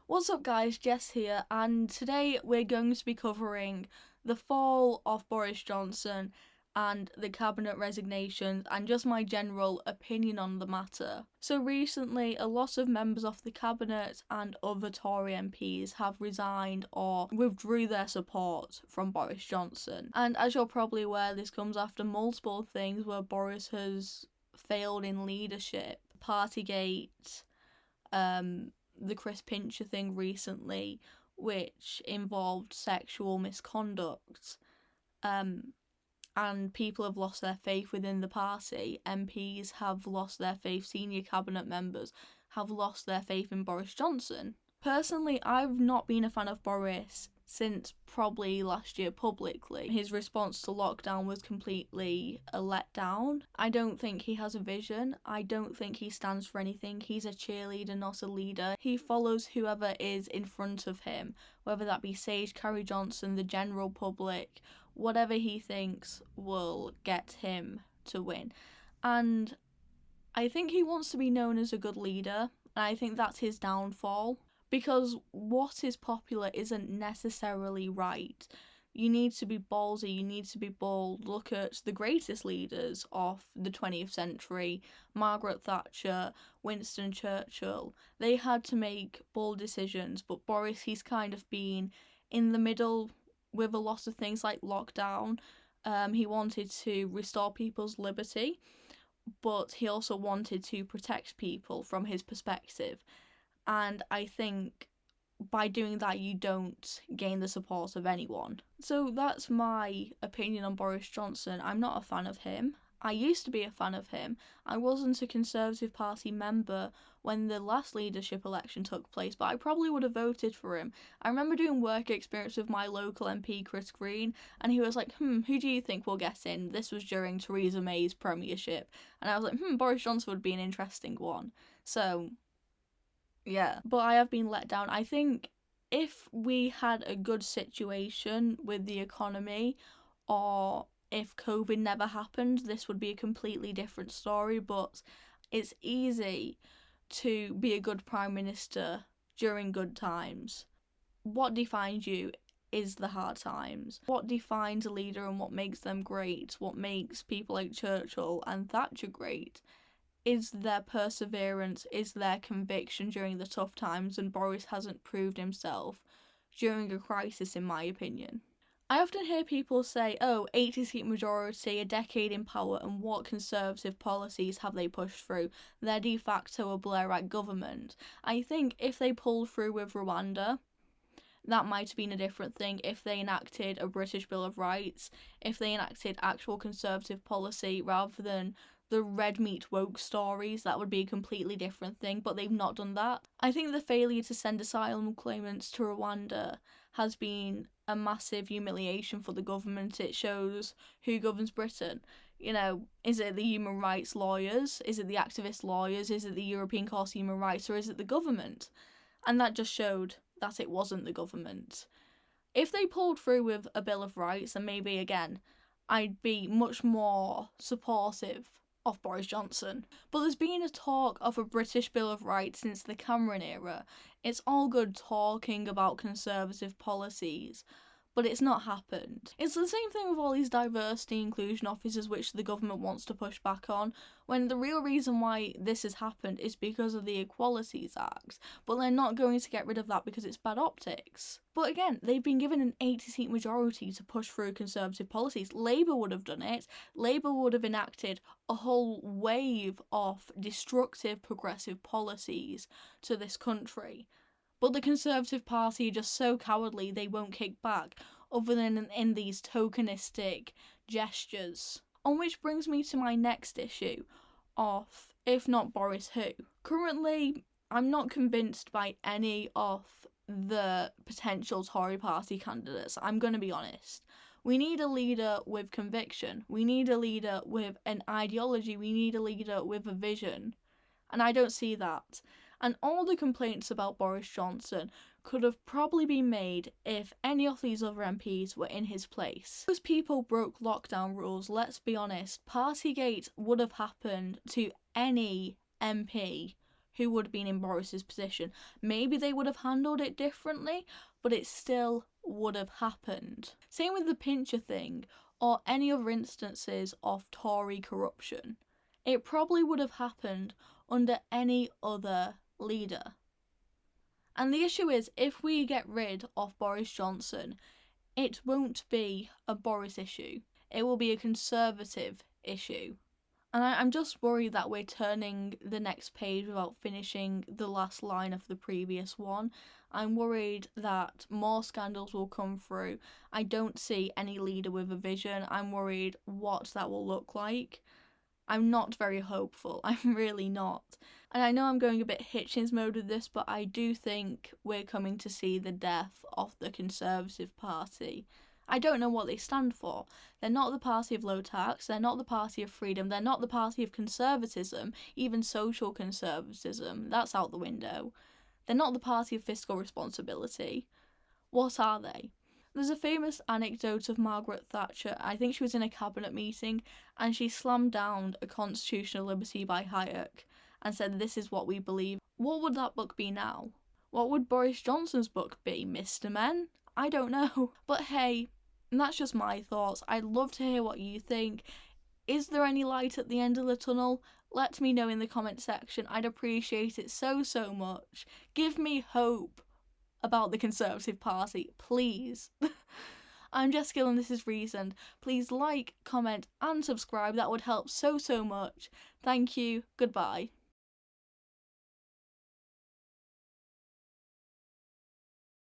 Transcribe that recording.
What's up guys, Jess here, and today we're going to be covering the fall of Boris Johnson and the cabinet resignations and just my general opinion on the matter. So recently, a lot of members of the cabinet and other Tory MPs have resigned or withdrew their support from Boris Johnson. And as you're probably aware, this comes after multiple things where Boris has failed in leadership. Partygate, the Chris Pincher thing recently, which involved sexual misconduct, and people have lost their faith within the party. MPs have lost their faith, senior cabinet members have lost their faith in Boris Johnson. Personally, I've not been a fan of Boris since probably last year publicly. His response to lockdown was completely a letdown. I don't think he has a vision. I don't think he stands for anything. He's a cheerleader, not a leader. He follows whoever is in front of him, whether that be Sage, Carrie Johnson, the general public, whatever he thinks will get him to win. And I think he wants to be known as a good leader, and I think that's his downfall. Because what is popular isn't necessarily right. You need to be ballsy, you need to be bold. Look at the greatest leaders of the 20th century, Margaret Thatcher, Winston Churchill. They had to make bold decisions, but Boris, he's kind of been in the middle with a lot of things like lockdown. He wanted to restore people's liberty, but he also wanted to protect people from his perspective. And I think by doing that, you don't gain the support of anyone. So that's my opinion on Boris Johnson. I'm not a fan of him. I used to be a fan of him. I wasn't a Conservative Party member when the last leadership election took place, but I probably would have voted for him. I remember doing work experience with my local MP, Chris Green, and he was like, who do you think will get in? This was during Theresa May's premiership. And I was like, Boris Johnson would be an interesting one. So yeah, but I have been let down. I think if we had a good situation with the economy, or if COVID never happened, this would be a completely different story. But it's easy to be a good prime minister during good times. What defines you is the hard times. What defines a leader and what makes them great, what makes people like Churchill and Thatcher great, is their perseverance, is their conviction during the tough times, and Boris hasn't proved himself during a crisis, in my opinion. I often hear people say, 80-seat majority, a decade in power, and what Conservative policies have they pushed through? They're de facto a Blairite government. I think if they pulled through with Rwanda, that might have been a different thing. If they enacted a British Bill of Rights, if they enacted actual Conservative policy rather than the red meat woke stories, that would be a completely different thing, but they've not done that. I think the failure to send asylum claimants to Rwanda has been a massive humiliation for the government. It shows who governs Britain. Is it the human rights lawyers? Is it the activist lawyers? Is it the European Court of Human Rights? Or is it the government? And that just showed that it wasn't the government. If they pulled through with a Bill of Rights, then maybe, again, I'd be much more supportive of Boris Johnson. But there's been a talk of a British Bill of Rights since the Cameron era. It's all good talking about Conservative policies, but it's not happened. It's the same thing with all these diversity inclusion officers which the government wants to push back on, when the real reason why this has happened is because of the Equalities Act, but they're not going to get rid of that because it's bad optics. But again, they've been given an 80-seat majority to push through Conservative policies. Labour would have done it. Labour would have enacted a whole wave of destructive progressive policies to this country. But the Conservative Party are just so cowardly they won't kick back, other than in these tokenistic gestures. On which brings me to my next issue of, if not Boris, who? Currently, I'm not convinced by any of the potential Tory party candidates. I'm going to be honest. We need a leader with conviction. We need a leader with an ideology. We need a leader with a vision. And I don't see that. And all the complaints about Boris Johnson could have probably been made if any of these other MPs were in his place. Those people broke lockdown rules, let's be honest. Partygate would have happened to any MP who would have been in Boris's position. Maybe they would have handled it differently, but it still would have happened. Same with the Pincher thing, or any other instances of Tory corruption. It probably would have happened under any other leader. And the issue is, if we get rid of Boris Johnson, it won't be a Boris issue. It will be a Conservative issue. And I'm just worried that we're turning the next page without finishing the last line of the previous one. I'm worried that more scandals will come through. I don't see any leader with a vision. I'm worried what that will look like. I'm not very hopeful. I'm really not. And I know I'm going a bit Hitchens mode with this, but I do think we're coming to see the death of the Conservative Party. I don't know what they stand for. They're not the party of low tax, they're not the party of freedom, they're not the party of conservatism, even social conservatism, that's out the window. They're not the party of fiscal responsibility. What are they? There's a famous anecdote of Margaret Thatcher. I think she was in a cabinet meeting and she slammed down A Constitutional Liberty by Hayek and said, "This is what we believe." What would that book be now? What would Boris Johnson's book be? Mr. Men? I don't know. But hey, that's just my thoughts. I'd love to hear what you think. Is there any light at the end of the tunnel? Let me know in the comment section. I'd appreciate it so much. Give me hope about the Conservative Party, please. I'm Jess Gill and this is Reasoned. Please like, comment and subscribe. That would help so much. Thank you. Goodbye.